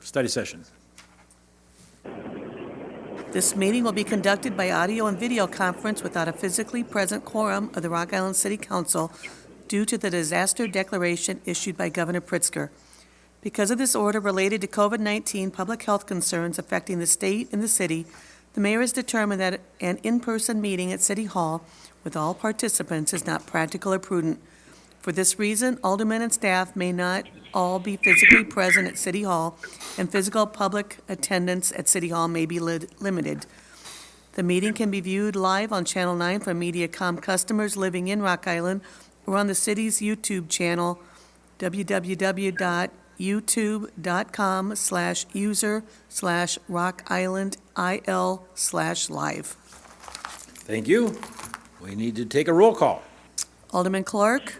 study session. This meeting will be conducted by audio and video conference without a physically present quorum of the Rock Island City Council due to the disaster declaration issued by Governor Pritzker. Because of this order related to COVID-19 public health concerns affecting the state and the city, the mayor has determined that an in-person meeting at City Hall with all participants is not practical or prudent. For this reason, aldermen and staff may not all be physically present at City Hall, and physical public attendance at City Hall may be limited. The meeting can be viewed live on Channel 9 for MediaCom customers living in Rock Island or on the city's YouTube channel, www.youtube.com/user/rockislandil/live. Thank you. We need to take a roll call. Alderman Clark?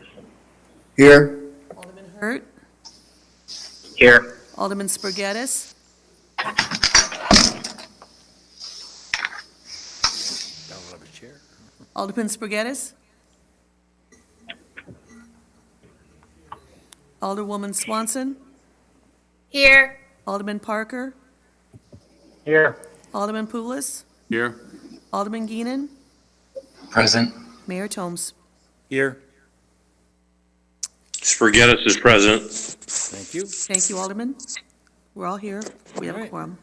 Here. Alderman Hurt? Here. Alderman Spurgettis? Alderman Spurgettis? Alderwoman Swanson? Here. Alderman Parker? Here. Alderman Poulos? Here. Alderman Geenan? Present. Mayor Tomes? Here. Spurgettis is present. Thank you. Thank you, Alderman. We're all here. We have a All right. quorum.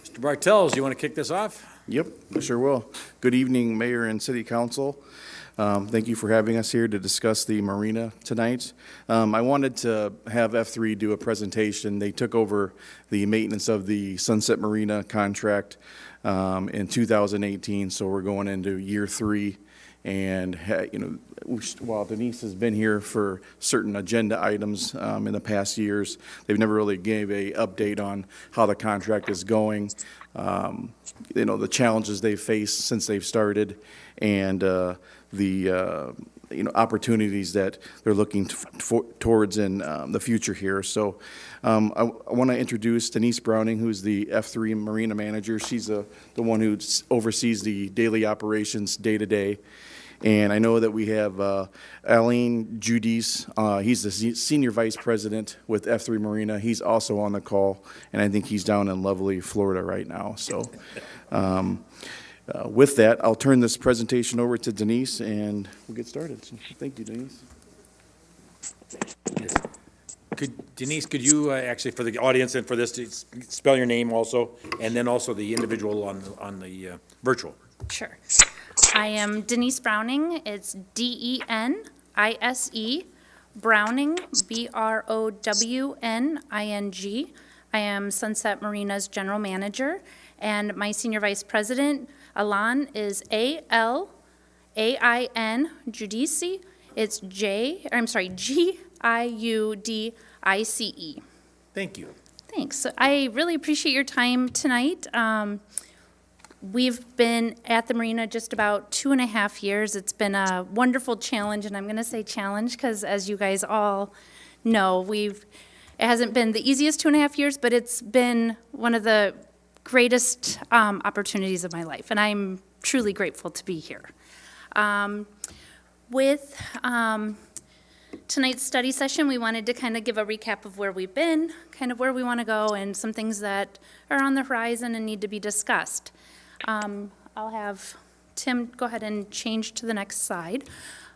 Mr. Bartels, you want to kick this off? Yep, I sure will. Good evening, Mayor and City Council. Thank you for having us here to discuss the marina tonight. I wanted to have F3 do a presentation. They took over the maintenance of the Sunset Marina contract in 2018, so we're going into year 3. And, while Denise has been here for certain agenda items in the past years, they've never really gave a update on how the contract is going, the challenges they've faced since they've started, and the opportunities that they're looking towards in the future here. So I want to introduce Denise Browning, who's the F3 Marina Manager. She's the one who oversees the daily operations day to day. And I know that we have Aline Judice. He's the Senior Vice President with F3 Marina. He's also on the call, and I think he's down in lovely Florida right now. So with that, I'll turn this presentation over to Denise, and we'll get started. So, thank you, Denise. Denise, could you actually, for the audience and for this, to spell your name also, and then also the individual on the virtual? Sure. I am Denise Browning. It's DENISE. Browning, BROWNING. I am Sunset Marina's General Manager, and my Senior Vice President, Alan, is ALAIN Judice. It's GIUDICE. Thank you. Thanks. I really appreciate your time tonight. We've been at the marina just about 2.5 years. It's been a wonderful challenge, and I'm going to say challenge because, as you guys all know, it hasn't been the easiest 2.5 years, but it's been one of the greatest opportunities of my life, and I'm truly grateful to be here. With tonight's study session, we wanted to kind of give a recap of where we've been, kind of where we want to go, and some things that are on the horizon and need to be discussed. I'll have Tim go ahead and change to the next slide.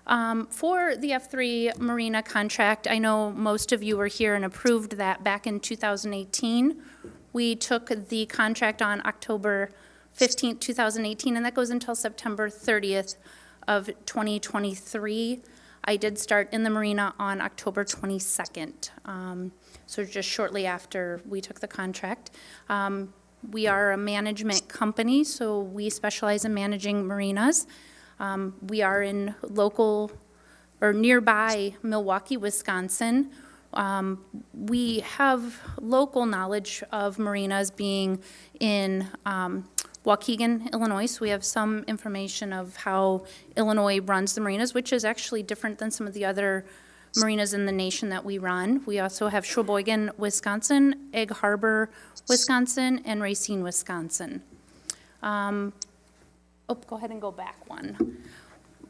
For the F3 Marina contract, I know most of you were here and approved that back in 2018. We took the contract on October 15th, 2018, and that goes until September 30th of 2023. I did start in the marina on October 22nd, so just shortly after we took the contract. We are a management company, so we specialize in managing marinas. We are in local or nearby Milwaukee, Wisconsin. We have local knowledge of marinas being in Waukegan, Illinois, so we have some information of how Illinois runs the marinas, which is actually different than some of the other marinas in the nation that we run. We also have Sheboygan, Wisconsin, Egg Harbor, Wisconsin, and Racine, Wisconsin. Go ahead and go back one.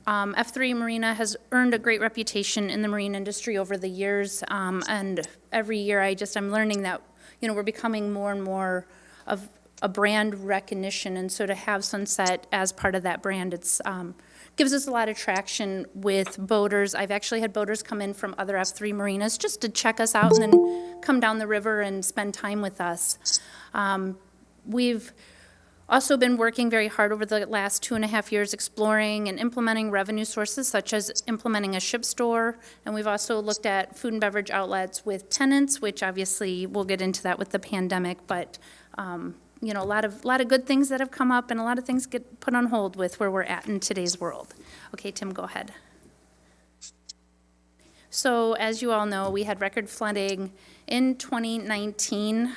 F3 Marina has earned a great reputation in the marine industry over the years, and every year I'm learning that, we're becoming more and more of a brand recognition, and so to have Sunset as part of that brand, it's gives us a lot of traction with boaters. I've actually had boaters come in from other F3 marinas just to check us out and then come down the river and spend time with us. We've also been working very hard over the last 2.5 years exploring and implementing revenue sources such as implementing a ship store, and we've also looked at food and beverage outlets with tenants, which obviously we'll get into that with the pandemic, but a lot of good things that have come up and a lot of things get put on hold with where we're at in today's world. Okay, Tim, go ahead. So as you all know, we had record flooding in 2019.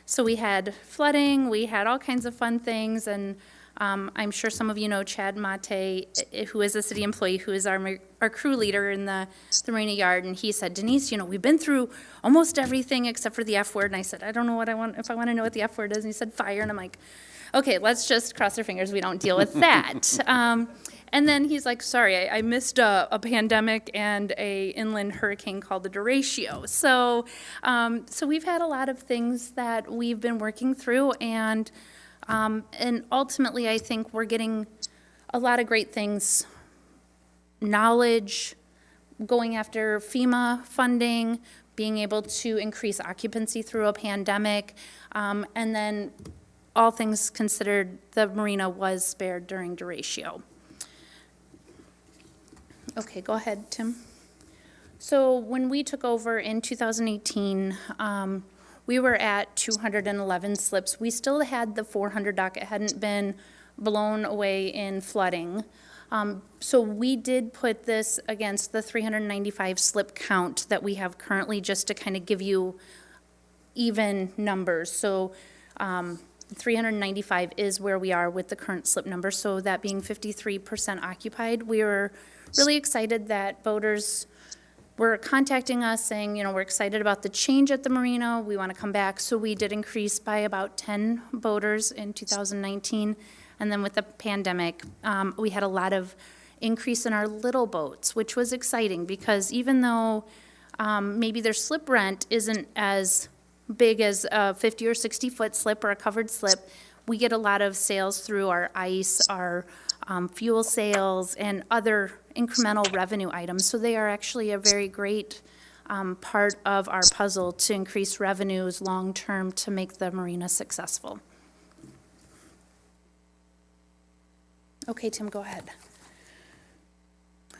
So we had flooding, we had all kinds of fun things, and I'm sure some of you know Chad Mate, who is a city employee, who is our crew leader in the Marina Yard, and he said, Denise, we've been through almost everything except for the F word, and I said, I don't know what I want, if I want to know what the F word is, and he said, fire, and I'm like, okay, let's just cross our fingers we don't deal with that. And then he's like, sorry, I missed a pandemic and a inland hurricane called the Derecho. So we've had a lot of things that we've been working through, and ultimately I think we're getting a lot of great things, knowledge, going after FEMA funding, being able to increase occupancy through a pandemic, and then all things considered, the marina was spared during Derecho. Okay, go ahead, Tim. So when we took over in 2018, we were at 211 slips. We still had the 400 dock. It hadn't been blown away in flooding. So we did put this against the 395 slip count that we have currently, just to kind of give you even numbers. So 395 is where we are with the current slip number. So that being 53% occupied, we were really excited that boaters were contacting us saying, we're excited about the change at the marina. We want to come back. So we did increase by about 10 boaters in 2019. And then with the pandemic, we had a lot of increase in our little boats, which was exciting because even though maybe their slip rent isn't as big as a 50 or 60 foot slip or a covered slip, we get a lot of sales through our ice, our fuel sales, and other incremental revenue items. So they are actually a very great part of our puzzle to increase revenues long-term to make the marina successful. Okay, Tim, go ahead.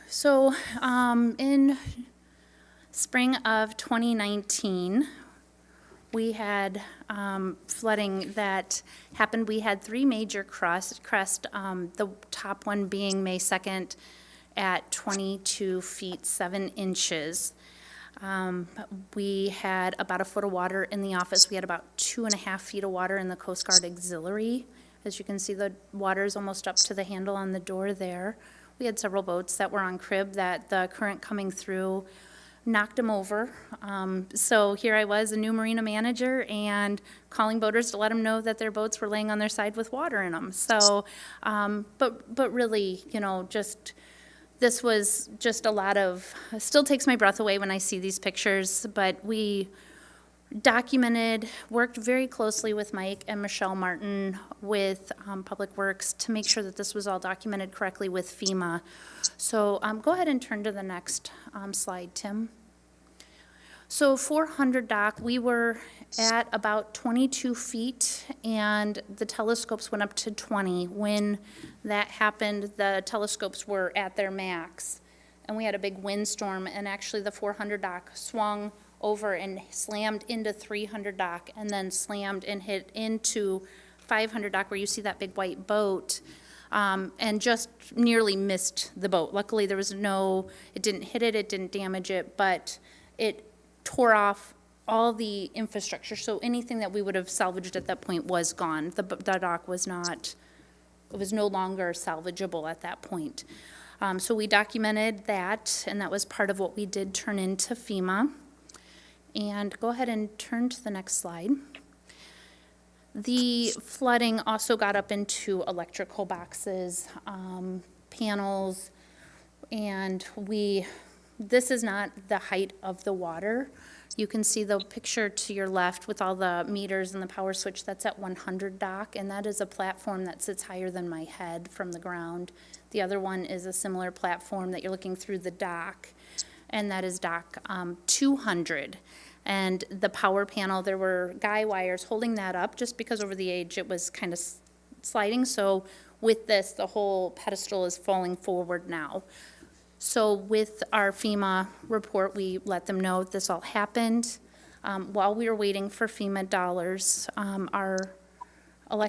So in spring of 2019, we had flooding that happened. We had 3 major crests, the top one being May 2nd at 22 feet 7 inches. We had about a foot of water in the office. We had about 2.5 feet of water in the Coast Guard Auxiliary. As you can see, the water is almost up to the handle on the door there. We had several boats that were on crib that the current coming through knocked them over. So here I was, a new marina manager, and calling boaters to let them know that their boats were laying on their side with water in them. So, but really, this was just a lot of, still takes my breath away when I see these pictures, but we documented, worked very closely with Mike and Michelle Martin with Public Works to make sure that this was all documented correctly with FEMA. So go ahead and turn to the next slide, Tim. So 400 dock, we were at about 22 feet, and the telescopes went up to 20. When that happened, the telescopes were at their max, and we had a big windstorm, and actually the 400 dock swung over and slammed into 300 dock, and then slammed and hit into 500 dock, where you see that big white boat, and just nearly missed the boat. Luckily, there was it didn't hit it, it didn't damage it, but it tore off all the infrastructure. So anything that we would have salvaged at that point was gone. The dock was not, it was no longer salvageable at that point. So we documented that, and that was part of what we did turn into FEMA. And go ahead and turn to the next slide. The flooding also got up into electrical boxes, panels, and this is not the height of the water. You can see the picture to your left with all the meters and the power switch. That's at 100 dock, and that is a platform that sits higher than my head from the ground. The other one is a similar platform that you're looking through the dock, and that is dock 200. And the power panel, there were guy wires holding that up just because over the age it was kind of sliding. So with this, the whole pedestal is falling forward now. So with our FEMA report, we let them know this all happened. While we were waiting for FEMA dollars, our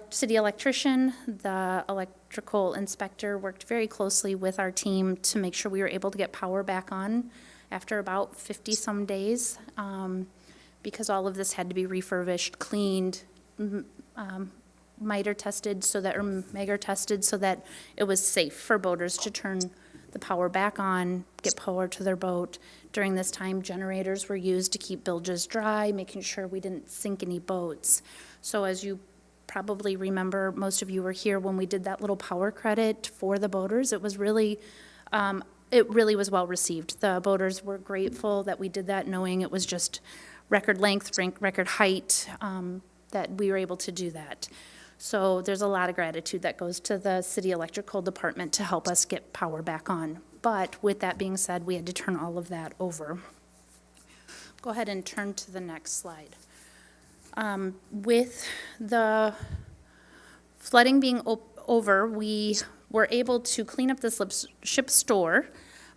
city electrician, the electrical inspector worked very closely with our team to make sure we were able to get power back on after about 50-some days, because all of this had to be refurbished, cleaned, Megger tested so that it was safe for boaters to turn the power back on, get power to their boat. During this time, generators were used to keep bilges dry, making sure we didn't sink any boats. So as you probably remember, most of you were here when we did that little power credit for the boaters. It really was well received. The boaters were grateful that we did that, knowing it was just record length, record height, that we were able to do that. So there's a lot of gratitude that goes to the city electrical department to help us get power back on. But with that being said, we had to turn all of that over. Go ahead and turn to the next slide. With the flooding being over, we were able to clean up this ship store.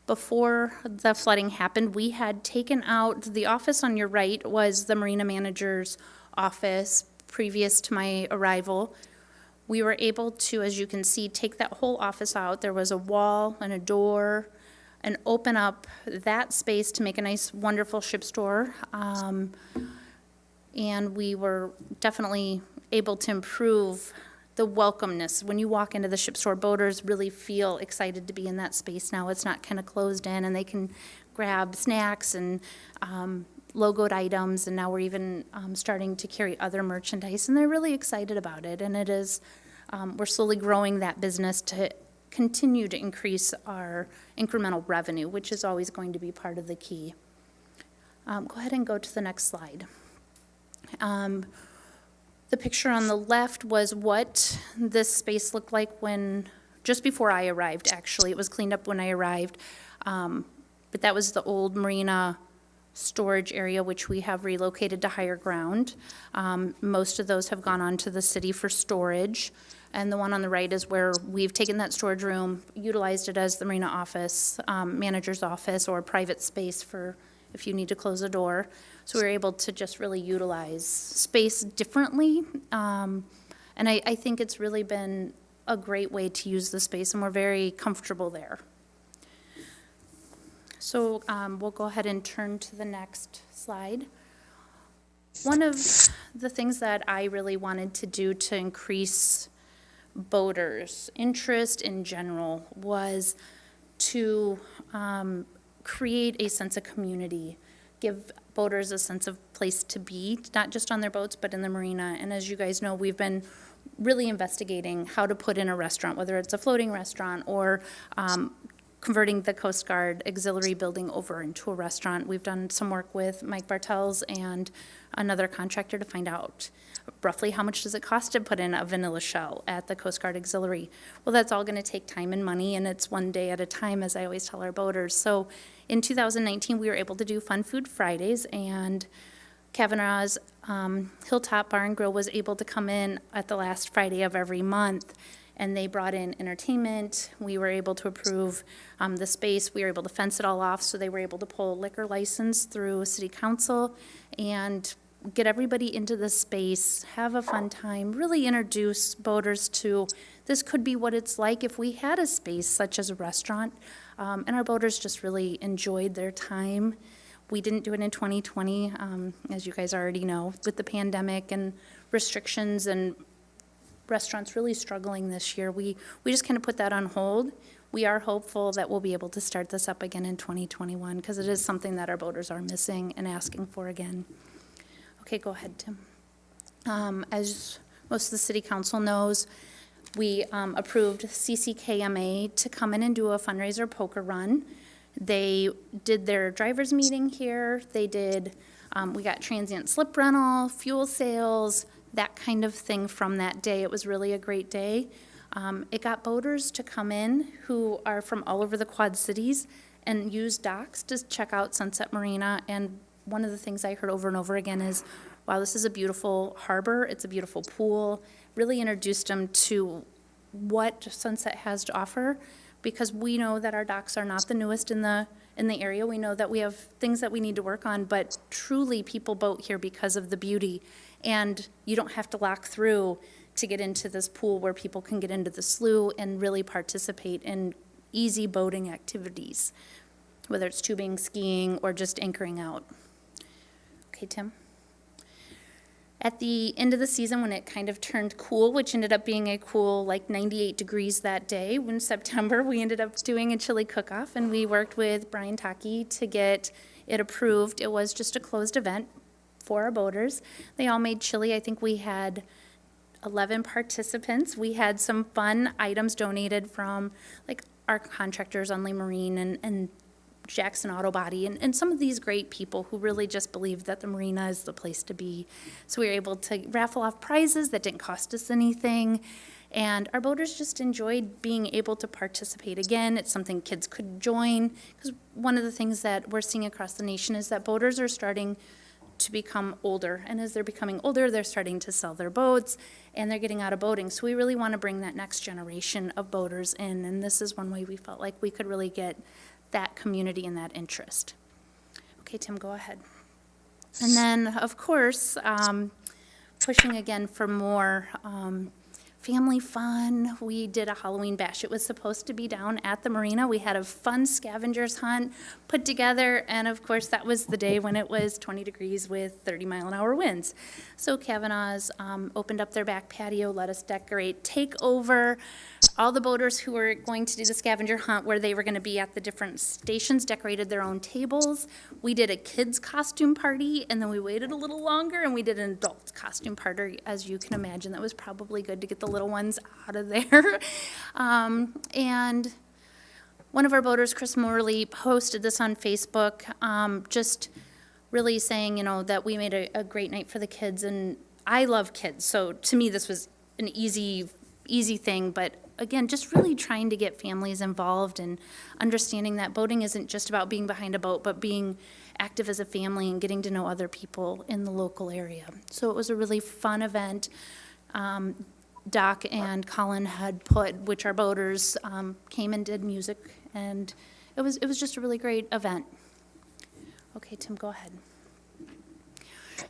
Before the flooding happened, we had taken out, the office on your right was the marina manager's office previous to my arrival. We were able to, as you can see, take that whole office out. There was a wall and a door, and open up that space to make a nice, wonderful ship store. And we were definitely able to improve the welcomeness. When you walk into the ship store, boaters really feel excited to be in that space now. It's not kind of closed in, and they can grab snacks and logoed items, and now we're even starting to carry other merchandise, and they're really excited about it. And it is, we're slowly growing that business to continue to increase our incremental revenue, which is always going to be part of the key. Go ahead and go to the next slide. The picture on the left was what this space looked like just before I arrived, actually. It was cleaned up when I arrived, but that was the old marina storage area, which we have relocated to higher ground. Most of those have gone on to the city for storage. And the one on the right is where we've taken that storage room, utilized it as the marina office, manager's office, or private space for if you need to close a door. So we were able to just really utilize space differently. And I think it's really been a great way to use the space, and we're very comfortable there. So we'll go ahead and turn to the next slide. One of the things that I really wanted to do to increase boaters' interest in general was to create a sense of community, give boaters a sense of place to be, not just on their boats, but in the marina. And as you guys know, we've been really investigating how to put in a restaurant, whether it's a floating restaurant or converting the Coast Guard auxiliary building over into a restaurant. We've done some work with Mike Bartels and another contractor to find out roughly how much does it cost to put in a vanilla shell at the Coast Guard auxiliary. Well, that's all going to take time and money, and it's one day at a time, as I always tell our boaters. So in 2019, we were able to do Fun Food Fridays, and Kavanaugh's Hilltop Bar and Grill was able to come in at the last Friday of every month, and they brought in entertainment. We were able to approve the space. We were able to fence it all off, so they were able to pull a liquor license through City Council and get everybody into the space, have a fun time, really introduce boaters to this could be what it's like if we had a space such as a restaurant. And our boaters just really enjoyed their time. We didn't do it in 2020, as you guys already know, with the pandemic and restrictions and restaurants really struggling this year. We just kind of put that on hold. We are hopeful that we'll be able to start this up again in 2021 because it is something that our boaters are missing and asking for again. Okay, go ahead, Tim. As most of the city council knows, we approved CCKMA to come in and do a fundraiser poker run. They did their driver's meeting here. They did We got transient slip rental, fuel sales, that kind of thing from that day. It was really a great day. It got boaters to come in who are from all over the Quad Cities and use docks to check out Sunset Marina. And one of the things I heard over and over again is, wow, this is a beautiful harbor, it's a beautiful pool. Really introduced them to what Sunset has to offer, because we know that our docks are not the newest in the area. We know that we have things that we need to work on, but truly people boat here because of the beauty. And you don't have to lock through to get into this pool where people can get into the slough and really participate in easy boating activities, whether it's tubing, skiing, or just anchoring out. Okay, Tim? At the end of the season, when it kind of turned cool, which ended up being a cool, like 98 degrees that day, in September, we ended up doing a chili cook-off, and we worked with Brian Taki to get it approved. It was just a closed event for our boaters. They all made chili. I think we had 11 participants. We had some fun items donated from like our contractors on Lee Marine and Jackson Auto Body, and some of these great people who really just believe that the marina is the place to be. So we were able to raffle off prizes that didn't cost us anything, and our boaters just enjoyed being able to participate. Again, it's something kids could join, because one of the things that we're seeing across the nation is that boaters are starting to become older, and as they're becoming older, they're starting to sell their boats, and they're getting out of boating. So we really want to bring that next generation of boaters in, and this is one way we felt like we could really get that community and that interest. Okay, Tim, go ahead. And then, of course, pushing again for more family fun. We did a Halloween bash. It was supposed to be down at the marina. We had a fun scavengers hunt put together, and of course that was the day when it was 20 degrees with 30-mile-an-hour winds. So Kavanaugh's opened up their back patio, let us decorate, take over. All the boaters who were going to do the scavenger hunt, where they were going to be at the different stations, decorated their own tables. We did a kids' costume party, and then we waited a little longer, and we did an adult costume party. As you can imagine, that was probably good to get the little ones out of there. And one of our boaters, Chris Morley, posted this on Facebook, just really saying, you know, that we made a great night for the kids. And I love kids, so to me this was an easy thing, but again, just really trying to get families involved and understanding that boating isn't just about being behind a boat, but being active as a family and getting to know other people in the local area. So it was a really fun event. Doc and Colin had put, which our boaters came and did music, and it was just a really great event. Okay, Tim, go ahead.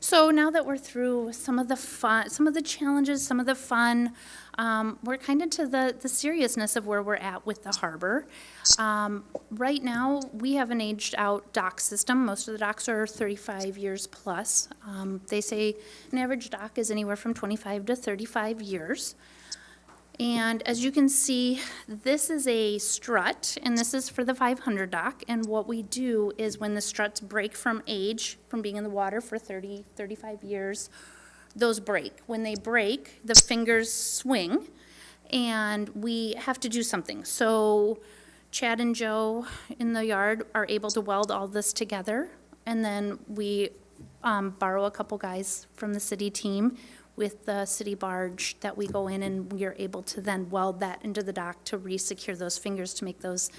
So now that we're through some of the fun, some of the challenges, some of the fun, we're kind of to the seriousness of where we're at with the harbor. Right now, we have an aged out dock system. Most of the docks are 35 years plus. They say an average dock is anywhere from 25 to 35 years. And as you can see, this is a strut, and this is for the 500 dock. And what we do is when the struts break from age, from being in the water for 30, 35 years, those break. When they break, the fingers swing, and we have to do something. So Chad and Joe in the yard are able to weld all this together, and then we borrow a couple guys from the city team with the city barge that we go in, and we are able to then weld that into the dock to re-secure those fingers, to make those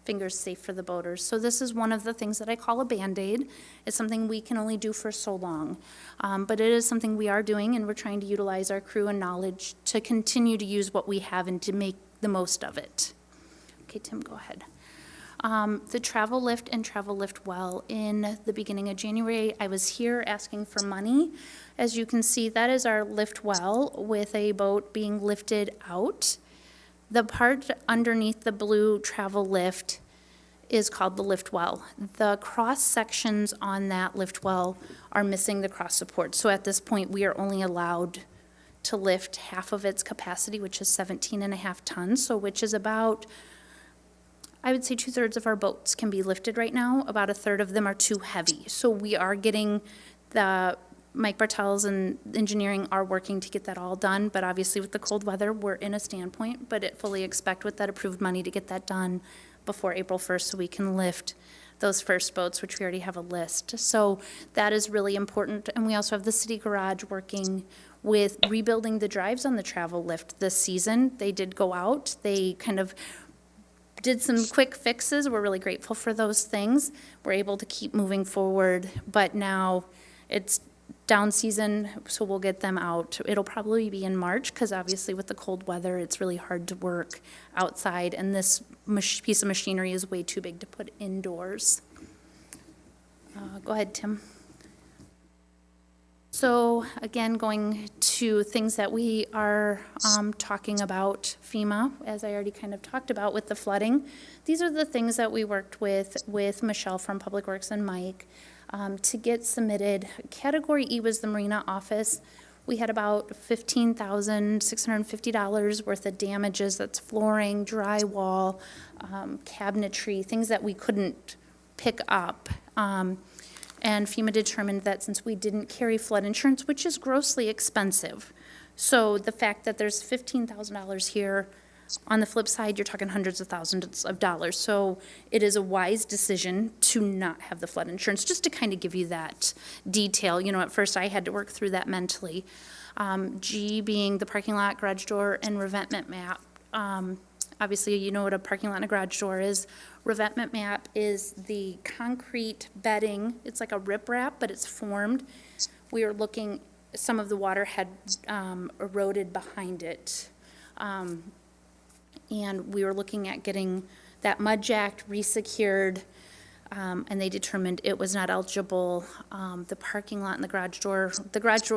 fingers safe for the boaters. So this is one of the things that I call a Band-Aid. It's something we can only do for so long. But it is something we are doing, and we're trying to utilize our crew and knowledge to continue to use what we have and to make the most of it. Okay, Tim, go ahead. The travel lift and travel lift well. In the beginning of January, I was here asking for money. As you can see, that is our lift well with a boat being lifted out. The part underneath the blue travel lift is called the lift well. The cross sections on that lift well are missing the cross support. So at this point, we are only allowed to lift half of its capacity, which is 17.5 tons, so which is about, I would say 2/3 of our boats can be lifted right now. About 1/3 of them are too heavy. So we are getting Mike Bartels and engineering are working to get that all done, but obviously with the cold weather, we're in a standpoint, but fully expect with that approved money to get that done before April 1st so we can lift those first boats, which we already have a list. So that is really important. And we also have the city garage working with rebuilding the drives on the travel lift this season. They did go out. They kind of did some quick fixes. We're really grateful for those things. We're able to keep moving forward, but now it's down season, so we'll get them out. It'll probably be in March, because obviously with the cold weather, it's really hard to work outside, and this piece of machinery is way too big to put indoors. Go ahead, Tim. So again, going to things that we are talking about FEMA, as I already kind of talked about with the flooding. These are the things that we worked with Michelle from Public Works and Mike to get submitted. Category E was the Marina office. We had about $15,650 worth of damages. That's flooring, drywall, cabinetry, things that we couldn't pick up. And FEMA determined that since we didn't carry flood insurance, which is grossly expensive, so the fact that there's $15,000 here, on the flip side, you're talking hundreds of thousands of dollars. So it is a wise decision to not have the flood insurance, just to kind of give you that detail. You know, at first I had to work through that mentally. G being the parking lot, garage door, and revetment map. Obviously, you know what a parking lot and a garage door is. Revetment map is the concrete bedding. It's like a riprap, but it's formed. We are looking, some of the water had eroded behind it. And we were looking at getting that mud jacked, resecured, and they determined it was not eligible. The parking lot and the garage door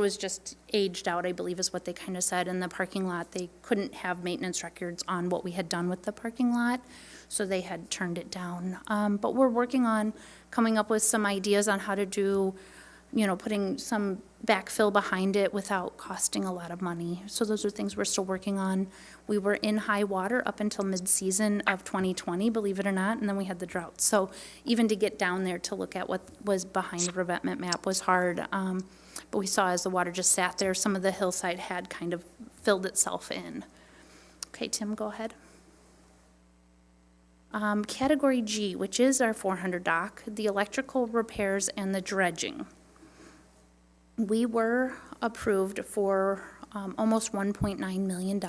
was just aged out, I believe is what they kind of said. And the parking lot, they couldn't have maintenance records on what we had done with the parking lot, so they had turned it down. But we're working on coming up with some ideas on how to do, you know, putting some backfill behind it without costing a lot of money. So those are things we're still working on. We were in high water up until mid-season of 2020, believe it or not, and then we had the drought. So even to get down there to look at what was behind the revetment map was hard. But we saw as the water just sat there, some of the hillside had kind of filled itself in. Okay, Tim, go ahead. Category G, which is our 400 dock, the electrical repairs and the dredging. We were approved for almost $1.9 million,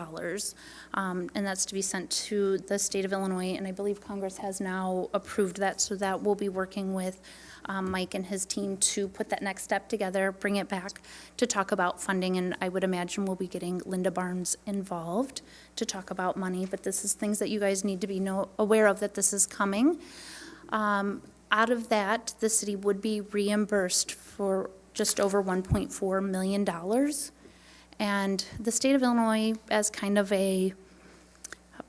and that's to be sent to the state of Illinois, and I believe Congress has now approved that, so that we'll be working with Mike and his team to put that next step together, bring it back to talk about funding, and I would imagine we'll be getting Linda Barnes involved to talk about money, but this is things that you guys need to be aware of, that this is coming. Out of that, the city would be reimbursed for just over $1.4 million. And the state of Illinois, as kind of a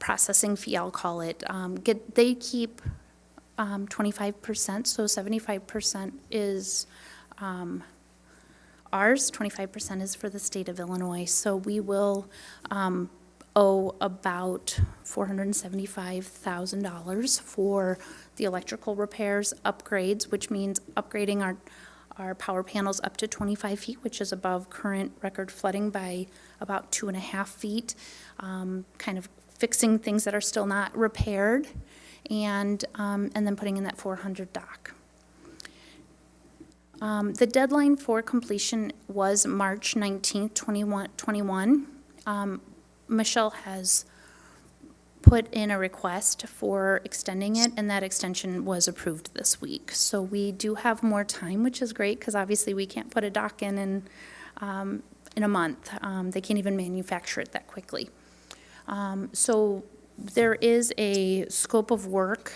processing fee, I'll call it, they keep 25%, so 75% is ours, 25% is for the state of Illinois. So we will owe about $475,000 for the electrical repairs, upgrades, which means upgrading our power panels up to 25 feet, which is above current record flooding by about 2.5 feet, kind of fixing things that are still not repaired, and then putting in that 400 dock. The deadline for completion was March 19th, 2021. Michelle has put in a request for extending it, and that extension was approved this week. So we do have more time, which is great, because obviously we can't put a dock in a month. They can't even manufacture it that quickly. So there is a scope of work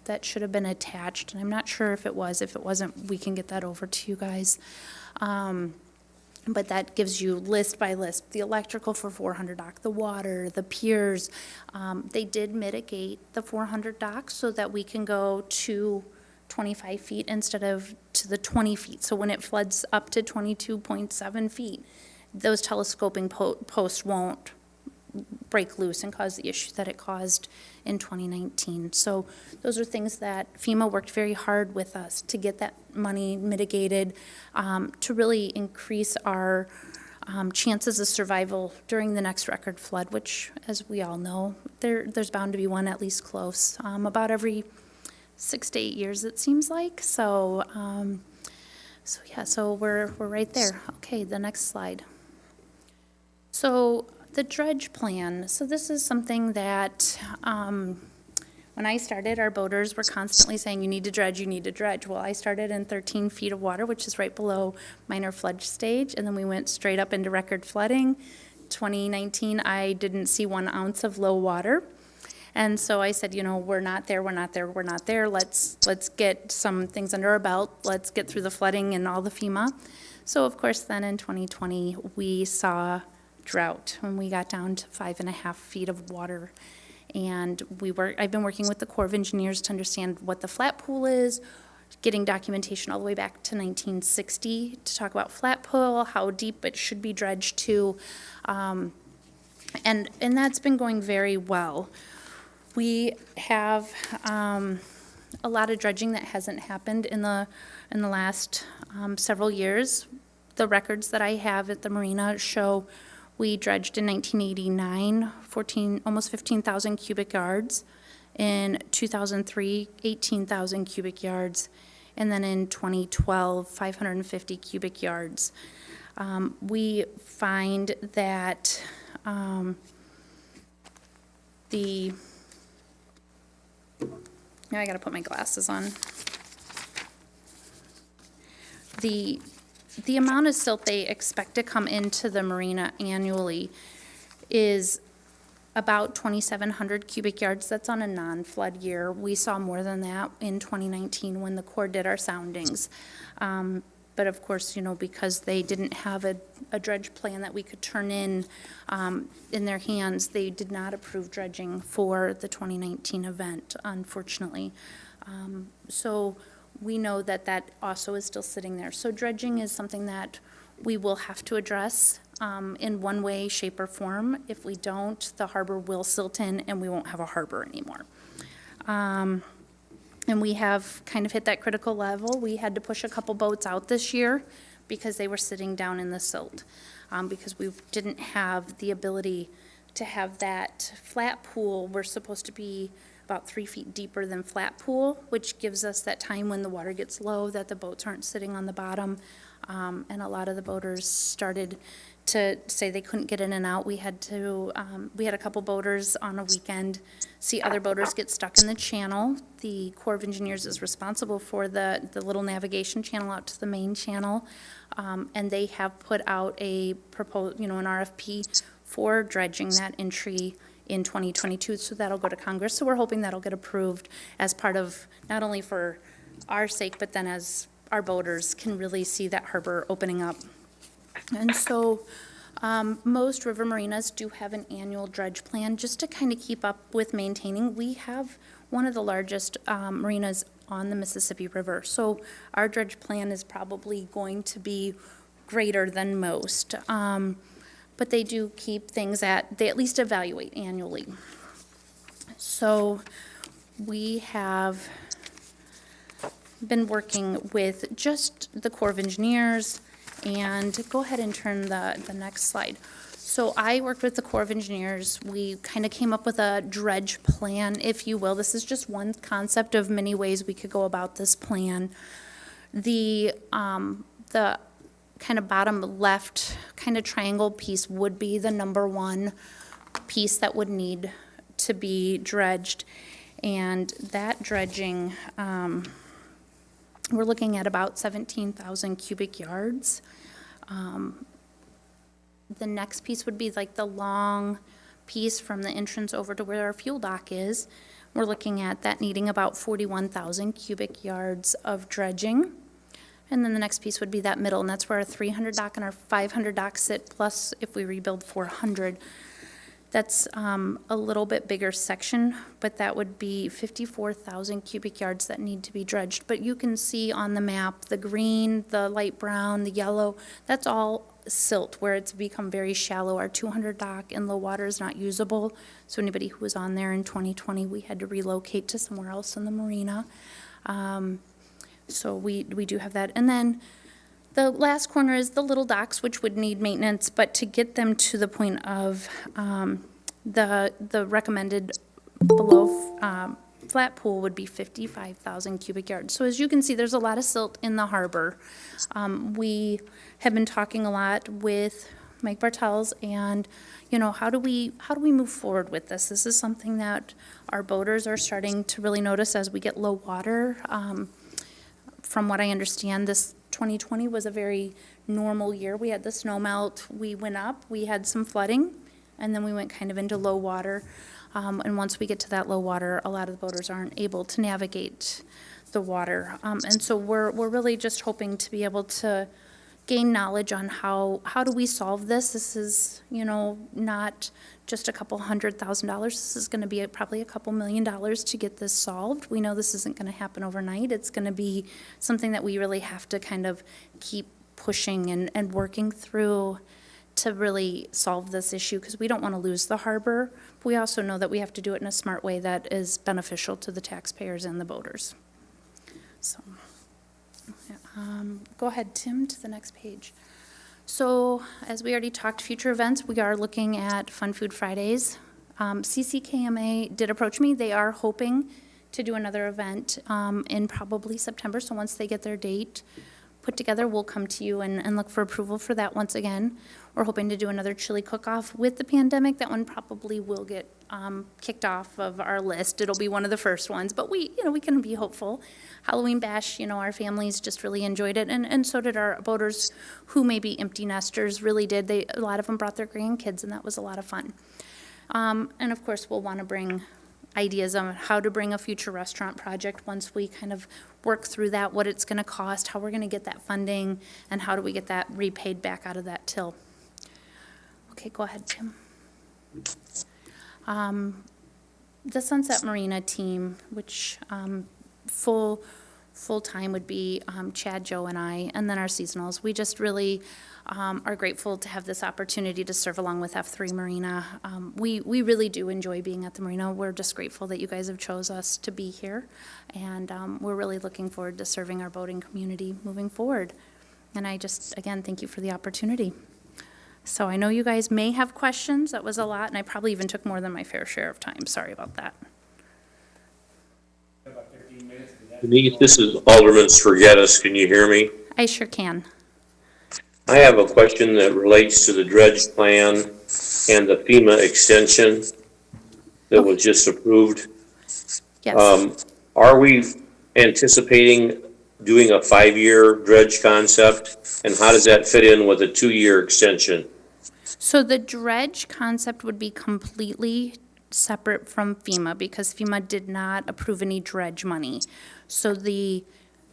that should have been attached, and I'm not sure if it was. If it wasn't, we can get that over to you guys. But that gives you list by list, the electrical for 400 dock, the water, the piers. They did mitigate the 400 dock so that we can go to 25 feet instead of to the 20 feet. So when it floods up to 22.7 feet, those telescoping posts won't break loose and cause the issue that it caused in 2019. So those are things that FEMA worked very hard with us to get that money mitigated, to really increase our chances of survival during the next record flood, which, as we all know, there's bound to be one at least close. About every 6 to 8 years, it seems like. So, so we're right there. Okay, the next slide. So the dredge plan. So this is something that, when I started, our boaters were constantly saying, you need to dredge, you need to dredge. Well, I started in 13 feet of water, which is right below minor flood stage, and then we went straight up into record flooding. 2019, I didn't see 1 ounce of low water. And so I said, we're not there, we're not there, we're not there. Let's get some things under our belt. Let's get through the flooding and all the FEMA. So of course, then in 2020, we saw drought when we got down to 5.5 feet of water. And I've been working with the Corps of Engineers to understand what the flat pool is, getting documentation all the way back to 1960 to talk about flat pool, how deep it should be dredged to, and that's been going very well. We have a lot of dredging that hasn't happened in the last several years. The records that I have at the marina show we dredged in 1989, almost 15,000 cubic yards. In 2003, 18,000 cubic yards. And then in 2012, 550 cubic yards. We find that now I gotta put my glasses on. The amount of silt they expect to come into the marina annually is about 2,700 cubic yards. That's on a non-flood year. We saw more than that in 2019 when the Corps did our soundings. But of course, because they didn't have a dredge plan that we could turn in their hands, they did not approve dredging for the 2019 event, unfortunately. So we know that also is still sitting there. So dredging is something that we will have to address in one way, shape, or form. If we don't, the harbor will silt in and we won't have a harbor anymore. And we have kind of hit that critical level. We had to push a couple boats out this year because they were sitting down in the silt, because we didn't have the ability to have that flat pool. We're supposed to be about 3 feet deeper than flat pool, which gives us that time when the water gets low that the boats aren't sitting on the bottom. And a lot of the boaters started to say they couldn't get in and out. We had a couple boaters on a weekend see other boaters get stuck in the channel. The Corps of Engineers is responsible for the little navigation channel out to the main channel. And they have put out an RFP for dredging that entry in 2022, so that'll go to Congress. So we're hoping that'll get approved as part of, not only for our sake, but then as our boaters can really see that harbor opening up. And so most river marinas do have an annual dredge plan just to kind of keep up with maintaining. We have one of the largest marinas on the Mississippi River, so our dredge plan is probably going to be greater than most. But they do keep things they at least evaluate annually. So we have been working with just the Corps of Engineers, and go ahead and turn the next slide. So I worked with the Corps of Engineers. We kind of came up with a dredge plan, if you will. This is just one concept of many ways we could go about this plan. The kind of bottom left kind of triangle piece would be the number one piece that would need to be dredged. And that dredging, we're looking at about 17,000 cubic yards. The next piece would be like the long piece from the entrance over to where our fuel dock is. We're looking at that needing about 41,000 cubic yards of dredging. And then the next piece would be that middle, and that's where our 300 dock and our 500 dock sit, plus if we rebuild 400. That's a little bit bigger section, but that would be 54,000 cubic yards that need to be dredged. But you can see on the map, the green, the light brown, the yellow, that's all silt where it's become very shallow. Our 200 dock in low water is not usable. So anybody who was on there in 2020, we had to relocate to somewhere else in the marina. So we do have that. And then the last corner is the little docks, which would need maintenance, but to get them to the point of the recommended below flat pool would be 55,000 cubic yards. So as you can see, there's a lot of silt in the harbor. We have been talking a lot with Mike Bartels, and, you know, how do we move forward with this? This is something that our boaters are starting to really notice as we get low water. From what I understand, this 2020 was a very normal year. We had the snow melt, we went up, we had some flooding, and then we went kind of into low water. And once we get to that low water, a lot of the boaters aren't able to navigate the water. And so we're really just hoping to be able to gain knowledge on how do we solve this. This is, you know, not just a couple $100,000. This is going to be probably a couple $1 million to get this solved. We know this isn't going to happen overnight. It's going to be something that we really have to kind of keep pushing and working through to really solve this issue, because we don't want to lose the harbor. But we also know that we have to do it in a smart way that is beneficial to the taxpayers and the boaters. So, go ahead, Tim, to the next page. So, as we already talked, future events, we are looking at Fun Food Fridays. CCKMA did approach me. They are hoping to do another event in probably September. So once they get their date put together, we'll come to you and look for approval for that once again. We're hoping to do another chili cook-off with the pandemic. That one probably will get kicked off of our list. It'll be one of the first ones, but we can be hopeful. Halloween bash, our families just really enjoyed it, and so did our boaters who may be empty nesters, really did. A lot of them brought their grandkids, and that was a lot of fun. And of course, we'll want to bring ideas on how to bring a future restaurant project once we kind of work through that, what it's going to cost, how we're going to get that funding, and how do we get that repaid back out of that till. Okay, go ahead, Tim. The Sunset Marina team, which full-time would be Chad, Joe, and I, and then our seasonals. We just really are grateful to have this opportunity to serve along with F3 Marina. We really do enjoy being at the marina. We're just grateful that you guys have chose us to be here, and we're really looking forward to serving our boating community moving forward. And I just, again, thank you for the opportunity. So I know you guys may have questions. That was a lot, and I probably even took more than my fair share of time. Sorry about that. Denise, this is Alderman Sturgetis. Can you hear me? I sure can. I have a question that relates to the Dredge Plan and the FEMA extension that was just approved. Yes. Are we anticipating doing a 5-year dredge concept? And how does that fit in with a 2-year extension? So the dredge concept would be completely separate from FEMA because FEMA did not approve any dredge money. So the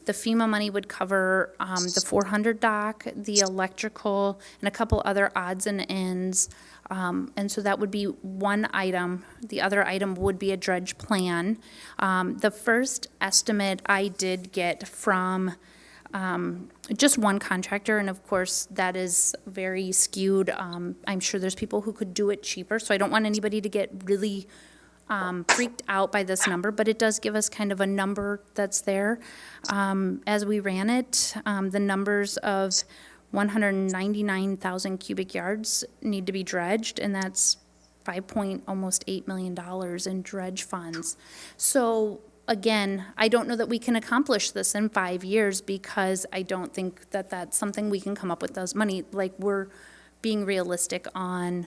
FEMA money would cover the 400 dock, the electrical, and a couple other odds and ends. And so that would be one item. The other item would be a dredge plan. The first estimate I did get from just one contractor, and of course that is very skewed. I'm sure there's people who could do it cheaper, so I don't want anybody to get really freaked out by this number, but it does give us kind of a number that's there. As we ran it, the numbers of 199,000 cubic yards need to be dredged, and that's almost $8 million in dredge funds. So again, I don't know that we can accomplish this in 5 years because I don't think that that's something we can come up with those money. Like, we're being realistic on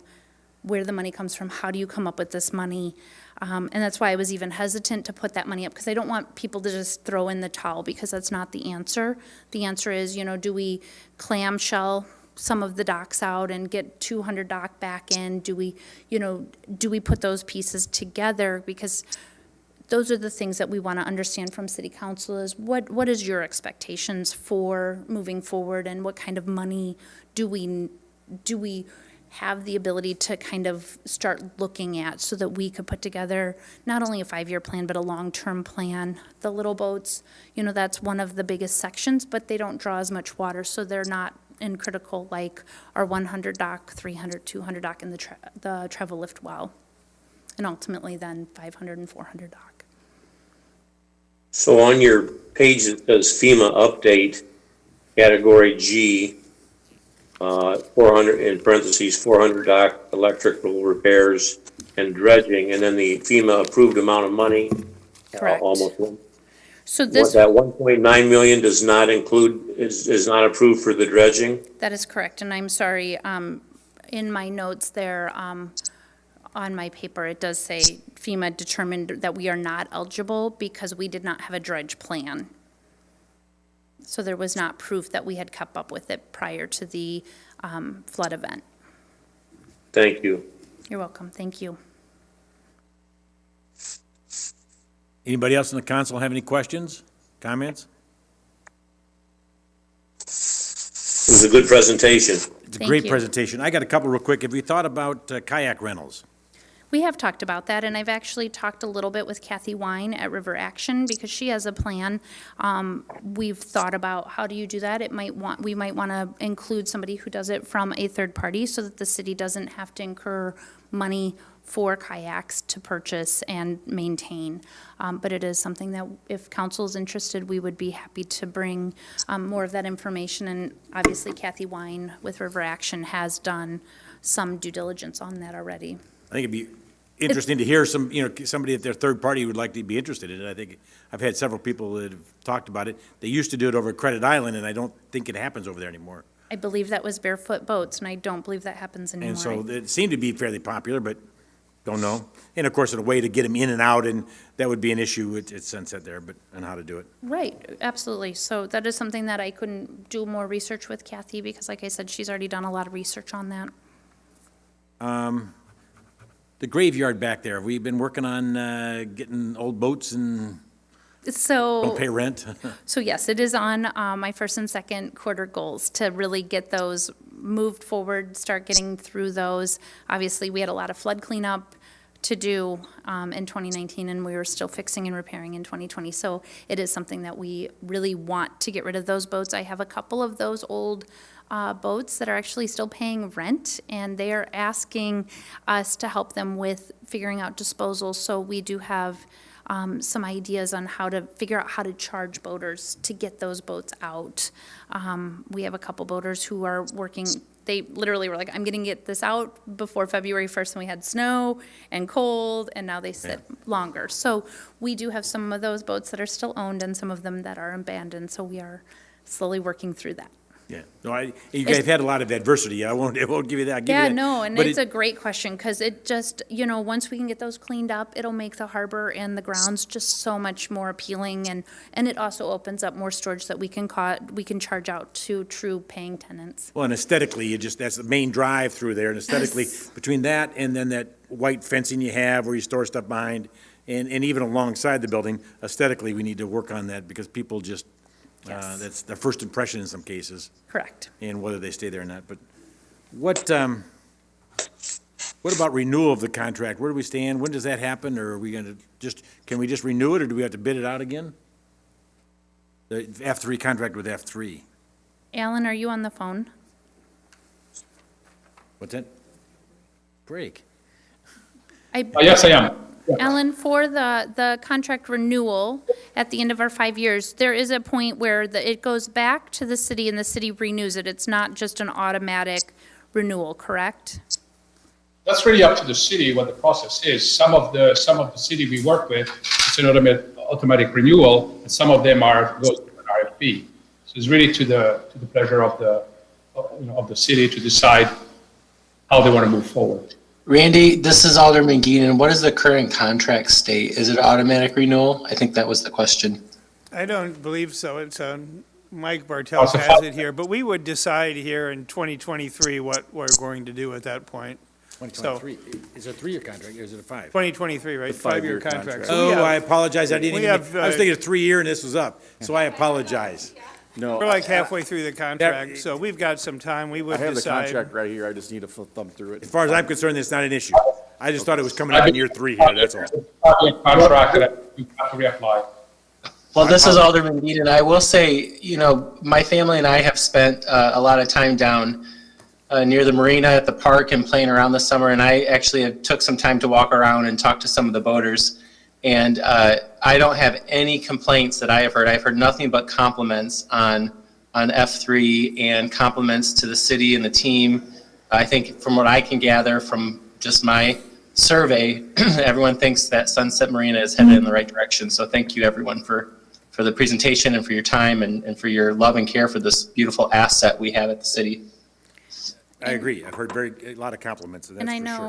where the money comes from. How do you come up with this money? And that's why I was even hesitant to put that money up, because I don't want people to just throw in the towel, because that's not the answer. The answer is, do we clamshell some of the docks out and get 200 dock back in? Do we put those pieces together? Because those are the things that we want to understand from City Council is what is your expectations for moving forward, and what kind of money do we have the ability to kind of start looking at, so that we could put together not only a 5-year plan, but a long-term plan. The little boats, that's one of the biggest sections, but they don't draw as much water, so they're not in critical like our 100 dock, 300, 200 dock, and the travel lift well. And ultimately then 500 and 400 dock. So on your page that says FEMA update, category G, 400 in parentheses, 400 dock, electrical repairs and dredging, and then the FEMA approved amount of money Correct. Almost one. So this, That 1.9 million does not include, is not approved for the dredging? that is correct, and I'm sorry, in my notes there, on my paper, it does say FEMA determined that we are not eligible because we did not have a dredge plan. So there was not proof that we had kept up with it prior to the flood event. Thank you. You're welcome, thank you. Anybody else in the council have any questions, comments? It was a good presentation. It's a Thank great you. presentation. I got a couple real quick. Have you thought about kayak rentals? We have talked about that, and I've actually talked a little bit with Kathy Wine at River Action because she has a plan. We've thought about how do you do that? We might want to include somebody who does it from a third party so that the city doesn't have to incur money for kayaks to purchase and maintain. But it is something that if council is interested, we would be happy to bring more of that information. And obviously Kathy Wine with River Action has done some due diligence on that already. I think it'd be interesting to hear somebody at their third party would like to be interested in it. I think I've had several people that have talked about it. They used to do it over at Credit Island, and I don't think it happens over there anymore. I believe that was Barefoot Boats, and I don't believe that happens anymore. And so it seemed to be fairly popular, but don't know. And of course, a way to get them in and out, and that would be an issue at Sunset there, but on how to do it. Right, absolutely. So that is something that I couldn't do more research with Kathy because like I said, she's already done a lot of research on that. The graveyard back there, have we been working on getting old boats and don't pay So, rent? so yes, it is on my first and second quarter goals to really get those moved forward, start getting through those. Obviously, we had a lot of flood cleanup to do in 2019, and we were still fixing and repairing in 2020. So it is something that we really want to get rid of those boats. I have a couple of those old boats that are actually still paying rent, and they are asking us to help them with figuring out disposal. So we do have some ideas on how to figure out how to charge boaters to get those boats out. We have a couple boaters who are working, they literally were like, I'm gonna get this out before February 1st, and we had snow and cold, and now they sit longer. So we do have some of those boats that are still owned and some of them that are abandoned, so we are slowly working through that. Yeah, no, you guys have had a lot of adversity. I won't give you that. I'll give you Yeah, that. no, and But it's a great question, because it just, once we can get those cleaned up, it'll make the harbor and the grounds just so much more appealing, and it also opens up more storage that we can charge out to true paying tenants. Well, and aesthetically, that's the main drive through there, and aesthetically, between that and then that white fencing you have where you store stuff behind, and even alongside the building, aesthetically, we need to work on that, because people just, Yes. that's their first impression in some cases, Correct. and whether they stay there or not. But what about renewal of the contract? Where do we stand? When does that happen, or are we gonna can we just renew it, or do we have to bid it out again? The F3 contract with F3. Alan, are you on the phone? What's that? Break. Yes, I am. Alan, for the contract renewal at the end of our 5 years, there is a point where it goes back to the city and the city renews it. It's not just an automatic renewal, correct? That's really up to the city what the process is. Some of the city we work with, it's an automatic renewal, and some of them goes to an RFP. So it's really to the pleasure of the city to decide how they want to move forward. Randy, this is Alderman Geenan. What is the current contract state? Is it automatic renewal? I think that was the question. I don't believe so. It's Mike Bartels has it here, but we would decide here in 2023 what we're going to do at that point. 2023. Is it a 3-year contract, or is it a 5? 2023, right? Five-year contract. So Oh, we have- I apologize. I didn't we even, have, I was thinking of 3-year and this was up, so I apologize. No, We're like halfway through the contract, so we've got some time. We I would have the decide. contract right here. I just need to thumb through As it. far as I'm concerned, it's not an issue. I just thought it was coming up in year 3 here, that's all. Contract that you have to reapply. Well, this is Alderman Geenan. I will say, my family and I have spent a lot of time down near the marina at the park and playing around this summer, and I actually took some time to walk around and talk to some of the boaters. And I don't have any complaints that I have heard. I've heard nothing but compliments on F3 and compliments to the city and the team. I think from what I can gather from just my survey, everyone thinks that Sunset Marina is headed in the right direction. So thank you, everyone, for the presentation and for your time and for your love and care for this beautiful asset we have at the city. I agree. I've heard a lot of compliments, and that's And I for sure.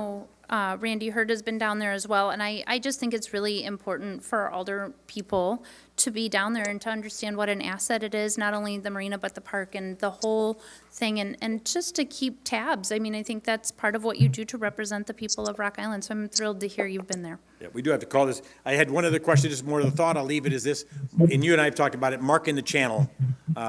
know Randy Hurd has been down there as well, and I just think it's really important for older people to be down there and to understand what an asset it is, not only the marina, but the park and the whole thing, and just to keep tabs. I mean, I think that's part of what you do to represent the people of Rock Island, so I'm thrilled to hear you've been there. Yeah, we do have to call this. I had one other question, just more of the thought. I'll leave it as this. And you and I have talked about it, marking the channel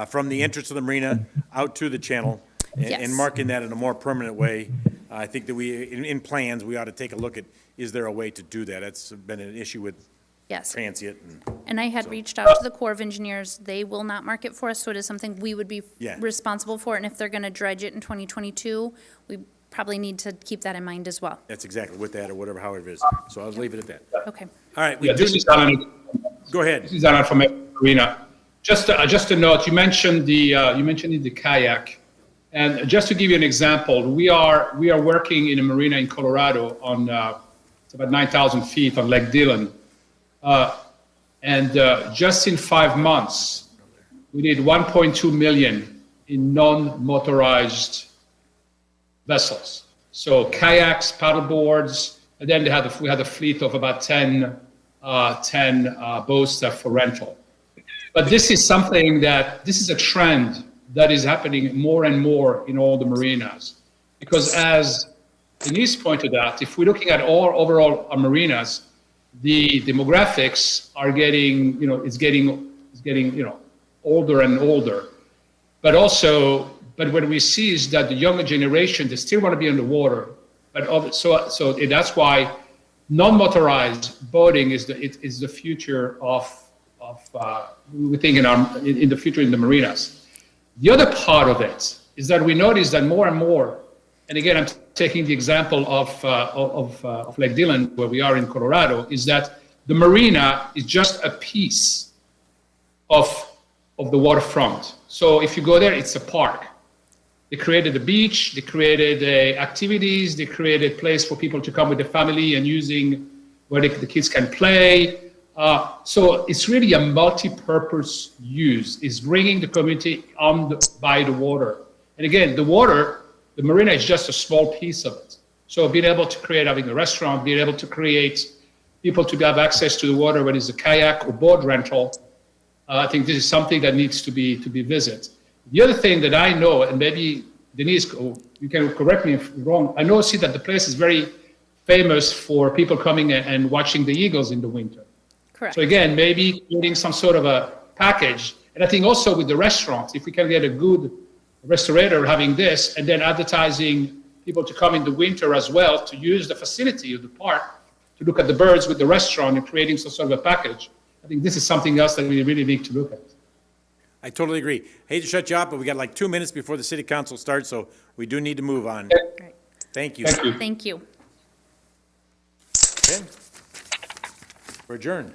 from the entrance of the marina out to the channel. Yes. And marking that in a more permanent way. I think that in plans, we ought to take a look at, is there a way to do that? That's been an issue with Yes. transient. And I had reached out to the Corps of Engineers. They will not mark it for us, so it is something we would be Yeah. responsible for. And if they're going to dredge it in 2022, we probably need to keep that in mind as well. That's exactly with that or whatever, however it is. So I'll leave it at that. Okay. All right, we Yeah, do, this is Alan. go ahead. This is Alan from Marina. Just a note. You mentioned the kayak, and just to give you an example, we are working in a marina in Colorado on it's about 9,000 feet on Lake Dillon, and just in 5 months, we did 1.2 million in non-motorized vessels. So kayaks, paddleboards, and then we had a fleet of about 10 boats for rental. But this is a trend that is happening more and more in all the marinas. Because as Denise pointed out, if we're looking at all overall our marinas, the demographics are getting, it's getting older and older. But what we see is that the younger generation, they still want to be on the water. So that's why non-motorized boating is the future we think in the future in the marinas. The other part of it is that we notice that more and more, and again, I'm taking the example of Lake Dillon, where we are in Colorado, is that the marina is just a piece of the waterfront. So if you go there, it's a park. They created a beach, they created activities, they created a place for people to come with the family and using where the kids can play. So it's really a multi-purpose use. It's bringing the community by the water. And again, the marina is just a small piece of it. So being able to create, having a restaurant, being able to create people to have access to the water, whether it's a kayak or boat rental, I think this is something that needs to be visited. The other thing that I know, and maybe Denise, you can correct me if I'm wrong, I know that the place is very famous for people coming and watching the eagles in the winter. Correct. So again, maybe creating some sort of a package. And I think also with the restaurants, if we can get a good restaurator having this, and then advertising people to come in the winter as well to use the facility of the park to look at the birds with the restaurant and creating some sort of a package. I think this is something else that we really need to look at. I totally agree. Hate to shut you off, but we got like 2 minutes before the city council starts, so we do need to move on. Right. Thank you. Thank you. Thank you. Okay. We're adjourned.